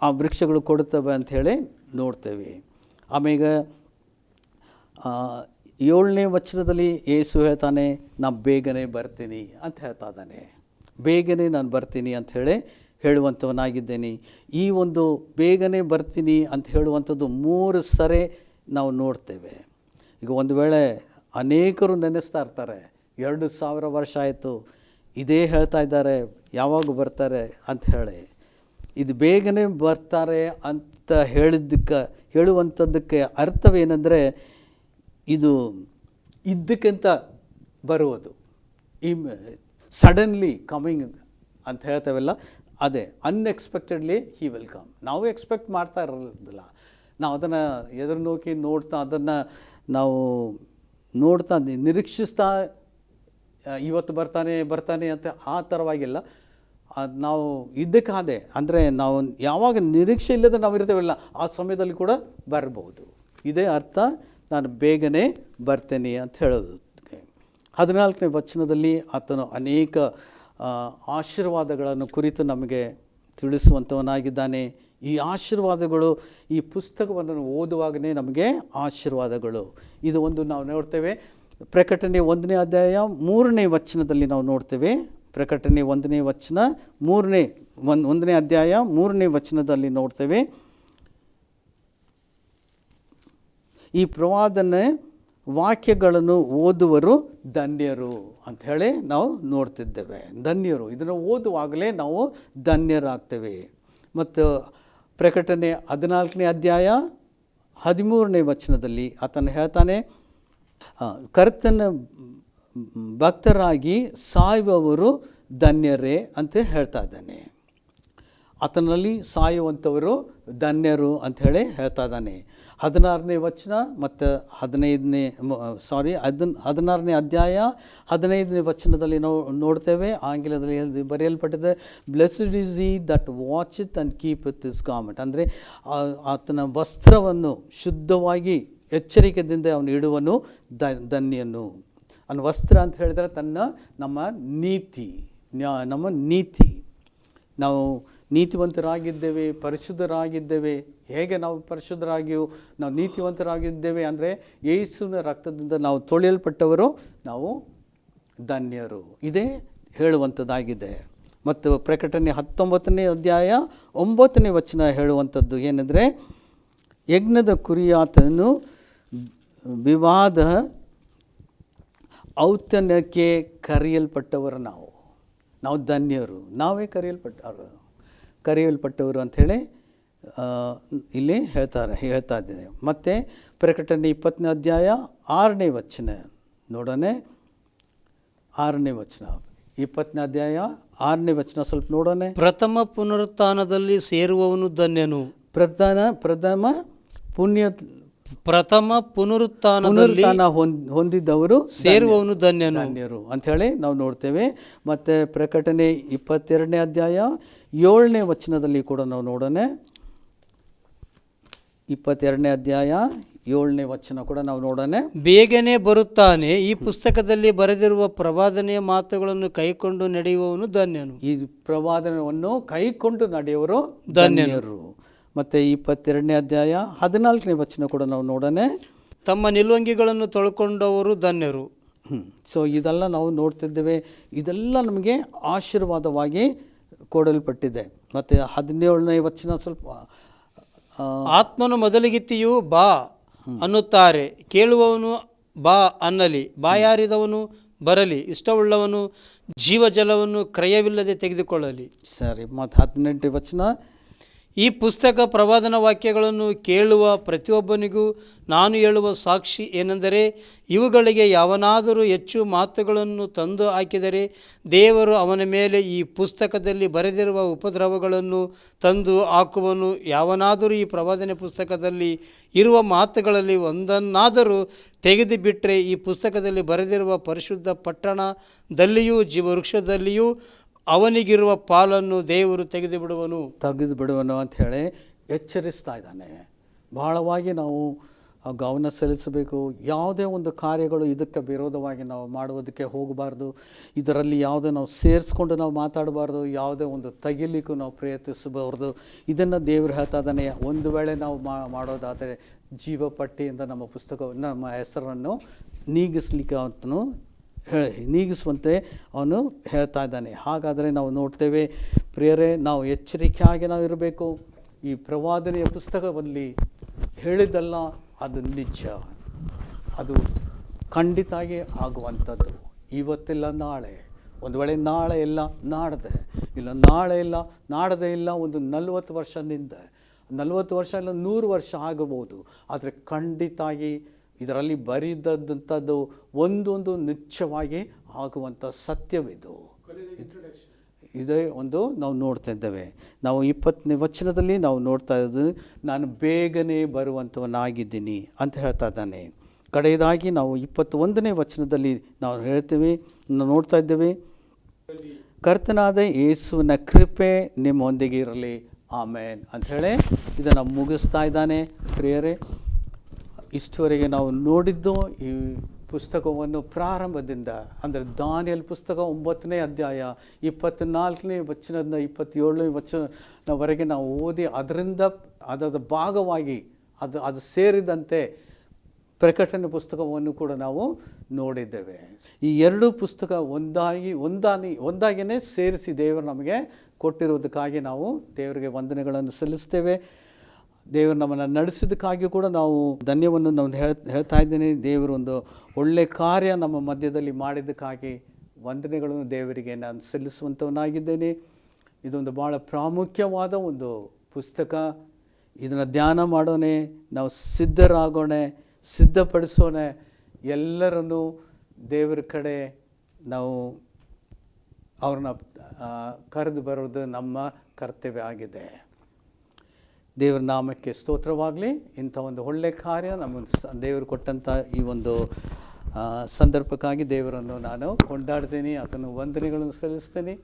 ಆ ವೃಕ್ಷಗಳು ಕೊಡುತ್ತವೆ ಅಂಥೇಳಿ ನೋಡ್ತೇವೆ. ಆಮೇಲೆ 7ನೇ ವಚನದಲ್ಲಿ ಯೇಸು ಹೇಳ್ತಾನೆ, ನಾನು ಬೇಗನೆ ಬರ್ತೀನಿ ಅಂತ ಹೇಳ್ತಾ ಇದ್ದಾನೆ. ಬೇಗನೆ ನಾನು ಬರ್ತೀನಿ ಅಂಥೇಳಿ ಹೇಳುವಂಥವನಾಗಿದ್ದೇನೆ. ಈ ಒಂದು ಬೇಗನೆ ಬರ್ತೀನಿ ಅಂತ ಹೇಳುವಂಥದ್ದು 3 ಸರಿ ನಾವು ನೋಡ್ತೇವೆ. ಈಗ ಒಂದು ವೇಳೆ ಅನೇಕರು ನೆನೆಸ್ತಾ ಇರ್ತಾರೆ, 2000 ವರ್ಷ ಆಯಿತು ಇದೇ ಹೇಳ್ತಾ ಇದ್ದಾರೆ, ಯಾವಾಗ ಬರ್ತಾರೆ ಅಂತ ಹೇಳಿ. ಇದು ಬೇಗನೆ ಬರ್ತಾರೆ ಅಂತ ಹೇಳುವಂಥದ್ದಕ್ಕೆ ಅರ್ಥವೇನೆಂದರೆ, ಇದು ಇದ್ದಕ್ಕಿಂತ ಬರುವುದು, ಸಡನ್ಲಿ ಕಮಿಂಗ್ ಅಂತ ಹೇಳ್ತೇವಲ್ಲ, ಅದೇ ಅನ್ಎಕ್ಸ್ಪೆಕ್ಟೆಡ್ಲಿ ಹಿ ವಿಲ್ ಕಮ್. ನಾವು ಎಕ್ಸ್ಪೆಕ್ಟ್ ಮಾಡ್ತಾ ಇರೋದಿಲ್ಲ, ನಾವು ಅದನ್ನು ಎದುರು ನೋಕಿ ನೋಡ್ತಾ, ಅದನ್ನು ನಾವು ನೋಡ್ತಾ ನಿರೀಕ್ಷಿಸ್ತಾ ಇವತ್ತು ಬರ್ತಾನೆ ಅಂತ ಆ ಥರವಾಗಿಲ್ಲ. ನಾವು ಇದಕ್ಕಾದೆ ಅಂದರೆ ನಾವು ಯಾವಾಗ ನಿರೀಕ್ಷೆ ಇಲ್ಲದೆ ನಾವು ಇರ್ತೇವಲ್ಲ, ಆ ಸಮಯದಲ್ಲಿ ಕೂಡ ಬರ್ಬೋದು. ಇದೇ ಅರ್ಥ ನಾನು ಬೇಗನೆ ಬರ್ತೇನೆ ಅಂತ ಹೇಳೋದು. 14ನೇ ವಚನದಲ್ಲಿ ಆತನು ಅನೇಕ ಆಶೀರ್ವಾದಗಳನ್ನು ಕುರಿತು ನಮಗೆ ತಿಳಿಸುವಂಥವನಾಗಿದ್ದಾನೆ. ಈ ಆಶೀರ್ವಾದಗಳು ಈ ಪುಸ್ತಕವನ್ನು ಓದುವಾಗಲೇ ನಮಗೆ ಆಶೀರ್ವಾದಗಳು. ಇದು ಒಂದು ನಾವು ನೋಡ್ತೇವೆ. ಪ್ರಕಟಣೆ 1ನೇ ಅಧ್ಯಾಯ 3ನೇ ವಚನದಲ್ಲಿ ನಾವು ನೋಡ್ತೇವೆ. ಪ್ರಕಟಣೆ 1ನೇ ವಚನ 1ನೇ ಅಧ್ಯಾಯ 3ನೇ ವಚನದಲ್ಲಿ ನೋಡ್ತೇವೆ. ಈ ಪ್ರವಾದನೆ ವಾಕ್ಯಗಳನ್ನು ಓದುವರು ಧನ್ಯರು ಅಂತ ಹೇಳಿ ನಾವು ನೋಡ್ತಿದ್ದೇವೆ. ಧನ್ಯರು, ಇದನ್ನು ಓದುವಾಗಲೇ ನಾವು ಧನ್ಯರಾಗ್ತೇವೆ. ಮತ್ತು ಪ್ರಕಟಣೆ 14ನೇ ಅಧ್ಯಾಯ 13ನೇ ವಚನದಲ್ಲಿ ಆತನು ಹೇಳ್ತಾನೆ, ಕರ್ತನ ಭಕ್ತರಾಗಿ ಸಾಯುವವರು ಧನ್ಯರೇ ಅಂತ ಹೇಳ್ತಾ ಇದ್ದಾನೆ. ಆತನಲ್ಲಿ ಸಾಯುವಂಥವರು ಧನ್ಯರು ಅಂಥೇಳಿ ಹೇಳ್ತಾ ಇದ್ದಾನೆ. 16ನೇ ವಚನ ಮತ್ತು 16ನೇ ಅಧ್ಯಾಯ 15ನೇ ವಚನದಲ್ಲಿ ನಾವು ನೋಡ್ತೇವೆ. ಆಂಗ್ಲದಲ್ಲಿ ಬರೆಯಲ್ಪಟ್ಟಿದೆ, blessed is he that watcheth and keepeth his garment. ಅಂದರೆ ಆತನ ವಸ್ತ್ರವನ್ನು ಶುದ್ಧವಾಗಿ ಎಚ್ಚರಿಕೆಯಿಂದ ಅವನು ಇಡುವನು ಧನ್ಯನು. ಅವನ ವಸ್ತ್ರ ಅಂತ ಹೇಳಿದರೆ ನಮ್ಮ ನೀತಿ, ನಮ್ಮ ನೀತಿ. ನಾವು ನೀತಿವಂತರಾಗಿದ್ದೇವೆ, ಪರಿಶುದ್ಧರಾಗಿದ್ದೇವೆ. ಹೇಗೆ ನಾವು ಪರಿಶುದ್ಧರಾಗಿಯೂ ನಾವು ನೀತಿವಂತರಾಗಿದ್ದೇವೆ ಅಂದರೆ ಯೇಸುವಿನ ರಕ್ತದಿಂದ ನಾವು ತೊಳೆಯಲ್ಪಟ್ಟವರು, ನಾವು ಧನ್ಯರು. ಇದೇ ಹೇಳುವಂಥದ್ದಾಗಿದೆ. ಮತ್ತು ಪ್ರಕಟಣೆ 19ನೇ ಅಧ್ಯಾಯ 9ನೇ ವಚನ ಹೇಳುವಂಥದ್ದು ಏನೆಂದರೆ, ಯಜ್ಞದ ಕುರಿಯಾತನು ವಿವಾದ ಔತಣಕ್ಕೆ ಕರೆಯಲ್ಪಟ್ಟವರು. ನಾವು ಧನ್ಯರು, ನಾವೇ ಕರೆಯಲ್ಪಟ್ಟವರು ಅಂಥೇಳಿ ಇಲ್ಲಿ ಹೇಳ್ತಾ ಇದ್ದೇನೆ. ಮತ್ತು ಪ್ರಕಟಣೆ 20ನೇ ಅಧ್ಯಾಯ 6ನೇ ವಚನ ನೋಡೋಣ. 6ನೇ ವಚನ 20ನೇ ಅಧ್ಯಾಯ 6ನೇ ವಚನ ಸ್ವಲ್ಪ ನೋಡೋಣ. ಪ್ರಥಮ ಪುನರುತ್ಥಾನದಲ್ಲಿ ಸೇರುವವನು ಧನ್ಯನು. ಪ್ರಥಮ ಪುನರುತ್ಥಾನದಲ್ಲಿ ಹೊಂದಿದ್ದವರು ಸೇರುವವನು ಧನ್ಯರು ಅಂಥೇಳಿ ನಾವು ನೋಡ್ತೇವೆ. ಮತ್ತು ಪ್ರಕಟಣೆ 22ನೇ ಅಧ್ಯಾಯ 7ನೇ ವಚನದಲ್ಲಿ ಕೂಡ ನಾವು ನೋಡೋಣ. 22ನೇ ಅಧ್ಯಾಯ 7ನೇ ವಚನ ಕೂಡ ನಾವು ನೋಡೋಣ. ಬೇಗನೆ ಬರುತ್ತಾನೆ, ಈ ಪುಸ್ತಕದಲ್ಲಿ ಬರೆದಿರುವ ಪ್ರವಾದನೆಯ ಮಾತುಗಳನ್ನು ಕೈಕೊಂಡು ನಡೆಯುವವನು ಧನ್ಯನು. ಈ ಪ್ರವಾದನವನ್ನು ಕೈಕೊಂಡು ನಡೆಯುವರು ಧನ್ಯರು. ಮತ್ತು 22ನೇ ಅಧ್ಯಾಯ 14ನೇ ವಚನ ಕೂಡ ನಾವು ನೋಡೋಣ. ತಮ್ಮ ನಿಲುವಂಗಿಗಳನ್ನು ತೊಳ್ಕೊಂಡವರು ಧನ್ಯರು. ಸೊ ಇದೆಲ್ಲ ನಾವು ನೋಡ್ತಿದ್ದೇವೆ. ಇದೆಲ್ಲ ನಮಗೆ ಆಶೀರ್ವಾದವಾಗಿ ಕೊಡಲ್ಪಟ್ಟಿದೆ. ಮತ್ತು 17ನೇ ವಚನ ಸ್ವಲ್ಪ, ಆತ್ಮನು ಮೊದಲಿಗಿತ್ತಿಯು ಬಾ ಅನ್ನುತ್ತಾರೆ, ಕೇಳುವವನು ಬಾ ಅನ್ನಲಿ, ಬಾಯಾರಿದವನು ಬರಲಿ, ಇಷ್ಟವುಳ್ಳವನು ಜೀವಜಲವನ್ನು ಕ್ರಯವಿಲ್ಲದೆ ತೆಗೆದುಕೊಳ್ಳಲಿ. ಸರಿ. ಮತ್ತು 18ನೇ ವಚನ, ಈ ಪುಸ್ತಕ ಪ್ರವಾದನ ವಾಕ್ಯಗಳನ್ನು ಕೇಳುವ ಪ್ರತಿಯೊಬ್ಬನಿಗೂ ನಾನು ಹೇಳುವ ಸಾಕ್ಷಿ ಏನೆಂದರೆ, ಇವುಗಳಿಗೆ ಯಾವನಾದರೂ ಹೆಚ್ಚು ಮಾತುಗಳನ್ನು ತಂದು ಹಾಕಿದರೆ ದೇವರು ಅವನ ಮೇಲೆ ಈ ಪುಸ್ತಕದಲ್ಲಿ ಬರೆದಿರುವ ಉಪದ್ರವಗಳನ್ನು ತಂದು ಹಾಕುವನು. ಯಾವನಾದರೂ ಈ ಪ್ರವಾದನೆ ಪುಸ್ತಕದಲ್ಲಿ ಇರುವ ಮಾತುಗಳಲ್ಲಿ ಒಂದನ್ನಾದರೂ ತೆಗೆದು ಬಿಟ್ಟರೆ ಈ ಪುಸ್ತಕದಲ್ಲಿ ಬರೆದಿರುವ ಪರಿಶುದ್ಧ ಪಟ್ಟಣದಲ್ಲಿಯೂ ಜೀವವೃಕ್ಷದಲ್ಲಿಯೂ ಅವನಿಗಿರುವ ಪಾಲನ್ನು ದೇವರು ತೆಗೆದು ಬಿಡುವನು ಅಂತ ಹೇಳಿ ಎಚ್ಚರಿಸ್ತಾ ಇದ್ದಾನೆ. ಬಹಳವಾಗಿ ನಾವು ಗಮನ ಸಲ್ಲಿಸಬೇಕು. ಯಾವುದೇ ಒಂದು ಕಾರ್ಯಗಳು ಇದಕ್ಕೆ ವಿರೋಧವಾಗಿ ನಾವು ಮಾಡುವುದಕ್ಕೆ ಹೋಗಬಾರ್ದು. ಇದರಲ್ಲಿ ಯಾವುದೇ ನಾವು ಸೇರಿಸ್ಕೊಂಡು ನಾವು ಮಾತಾಡಬಾರ್ದು. ಯಾವುದೇ ಒಂದು ತೆಗಿಲಿಕ್ಕೂ ನಾವು ಪ್ರಯತ್ನಿಸಬಾರ್ದು. ಇದನ್ನು ದೇವರು ಹೇಳ್ತಾ ಇದ್ದಾನೆ. ಒಂದು ವೇಳೆ ನಾವು ಮಾಡೋದಾದರೆ ಜೀವಪಟ್ಟಿಯಿಂದ ನಮ್ಮ ಹೆಸರನ್ನು ನೀಗಿಸ್ಲಿಕ್ಕೆ ಅವನು ನೀಗಿಸುವಂತೆ ಅವನು ಹೇಳ್ತಾ ಇದ್ದಾನೆ. ಹಾಗಾದರೆ ನಾವು ನೋಡ್ತೇವೆ ಪ್ರಿಯರೇ, ನಾವು ಎಚ್ಚರಿಕೆಯಾಗಿ ನಾವು ಇರಬೇಕು. ಈ ಪ್ರವಾದನೆಯ ಪುಸ್ತಕದಲ್ಲಿ ಹೇಳಿದ್ದಲ್ಲ ಅದು ನಿಜ, ಅದು ಖಂಡಿತಾಗಿ ಆಗುವಂಥದ್ದು. ಇವತ್ತಿಲ್ಲ ನಾಳೆ, ಒಂದು ವೇಳೆ ನಾಳೆ ಇಲ್ಲ ನಾಡದೆ, ಇಲ್ಲ ನಾಳೆ ಇಲ್ಲ ನಾಡದೆ ಇಲ್ಲ, ಒಂದು 40 ವರ್ಷದಿಂದ 40 ವರ್ಷ ಇಲ್ಲ 100 ವರ್ಷ ಆಗಬಹುದು. ಆದರೆ ಖಂಡಿತಾಗಿ ಇದರಲ್ಲಿ ಬರೆದಂಥದ್ದು ಒಂದೊಂದು ನಿಶ್ಚಯವಾಗಿ ಆಗುವಂಥ ಸತ್ಯವಿದು. ಇದೇ ಒಂದು ನಾವು ನೋಡ್ತಾ ಇದ್ದೇವೆ. ನಾವು 20ನೇ ವಚನದಲ್ಲಿ ನಾವು ನೋಡ್ತಾ ಇದ್ದು, ನಾನು ಬೇಗನೆ ಬರುವಂಥವನಾಗಿದ್ದೀನಿ ಅಂತ ಹೇಳ್ತಾ ಇದ್ದಾನೆ. ಕಡೆಯದಾಗಿ ನಾವು 21ನೇ ವಚನದಲ್ಲಿ ನಾವು ನಾವು ನೋಡ್ತಾ ಇದ್ದೇವೆ, ಕರ್ತನಾದ ಯೇಸುವಿನ ಕೃಪೆ ನಿಮ್ಮೊಂದಿಗೆ ಇರಲಿ, ಆಮೇನ್ ಅಂತ ಹೇಳಿ ಇದನ್ನು ಮುಗಿಸ್ತಾ ಇದ್ದಾನೆ. ಪ್ರಿಯರೇ, ಇಷ್ಟುವರೆಗೆ ನಾವು ನೋಡಿದ್ದು ಈ ಪುಸ್ತಕವನ್ನು ಪ್ರಾರಂಭದಿಂದ ಅಂದರೆ ದಾನಿಯೇಲ್ ಪುಸ್ತಕ 9ನೇ ಅಧ್ಯಾಯ 24ನೇ ವಚನದಿಂದ 27ನೇ ವಚನವರೆಗೆ ನಾವು ಓದಿ ಅದರ ಭಾಗವಾಗಿ ಅದು ಸೇರಿದಂತೆ ಪ್ರಕಟಣೆ ಪುಸ್ತಕವನ್ನು ಕೂಡ ನಾವು ನೋಡಿದ್ದೇವೆ. ಈ ಎರಡು ಪುಸ್ತಕ ಒಂದಾಗಿಯೇ ಸೇರಿಸಿ ದೇವರು ನಮಗೆ ಕೊಟ್ಟಿರುವುದಕ್ಕಾಗಿ ನಾವು ದೇವರಿಗೆ ವಂದನೆಗಳನ್ನು ಸಲ್ಲಿಸ್ತೇವೆ. ದೇವರು ನಮ್ಮನ್ನು ನಡೆಸಿದ್ದಕ್ಕಾಗಿ ಕೂಡ ನಾವು ಧನ್ಯವನ್ನು ನಾವು ಹೇಳ್ತಾ ಇದ್ದೇನೆ. ದೇವರು ಒಂದು ಒಳ್ಳೆಯ ಕಾರ್ಯ ನಮ್ಮ ಮಧ್ಯದಲ್ಲಿ ಮಾಡಿದ್ದಕ್ಕಾಗಿ ವಂದನೆಗಳನ್ನು ದೇವರಿಗೆ ನಾನು ಸಲ್ಲಿಸುವಂಥವನಾಗಿದ್ದೇನೆ. ಇದೊಂದು ಭಾಳ ಪ್ರಾಮುಖ್ಯವಾದ ಒಂದು ಪುಸ್ತಕ. ಇದನ್ನು ಧ್ಯಾನ ಮಾಡೋಣ, ನಾವು ಸಿದ್ಧರಾಗೋಣ, ಸಿದ್ಧಪಡಿಸೋಣ. ಎಲ್ಲರನ್ನು ದೇವರ ಕಡೆ ನಾವು ಅವ್ರನ್ನ ಕರೆದು ಬರೋದು ನಮ್ಮ ಕರ್ತವ್ಯ ಆಗಿದೆ. ದೇವರ ನಾಮಕ್ಕೆ ಸ್ತೋತ್ರವಾಗಲಿ. ಇಂಥ ಒಂದು ಒಳ್ಳೆಯ ಕಾರ್ಯ ದೇವರು ಕೊಟ್ಟಂಥ ಈ ಒಂದು ಸಂದರ್ಭಕ್ಕಾಗಿ ದೇವರನ್ನು ನಾನು ಕೊಂಡಾಡ್ತೀನಿ, ಅದನ್ನು ವಂದನೆಗಳನ್ನು ಸಲ್ಲಿಸ್ತೀನಿ.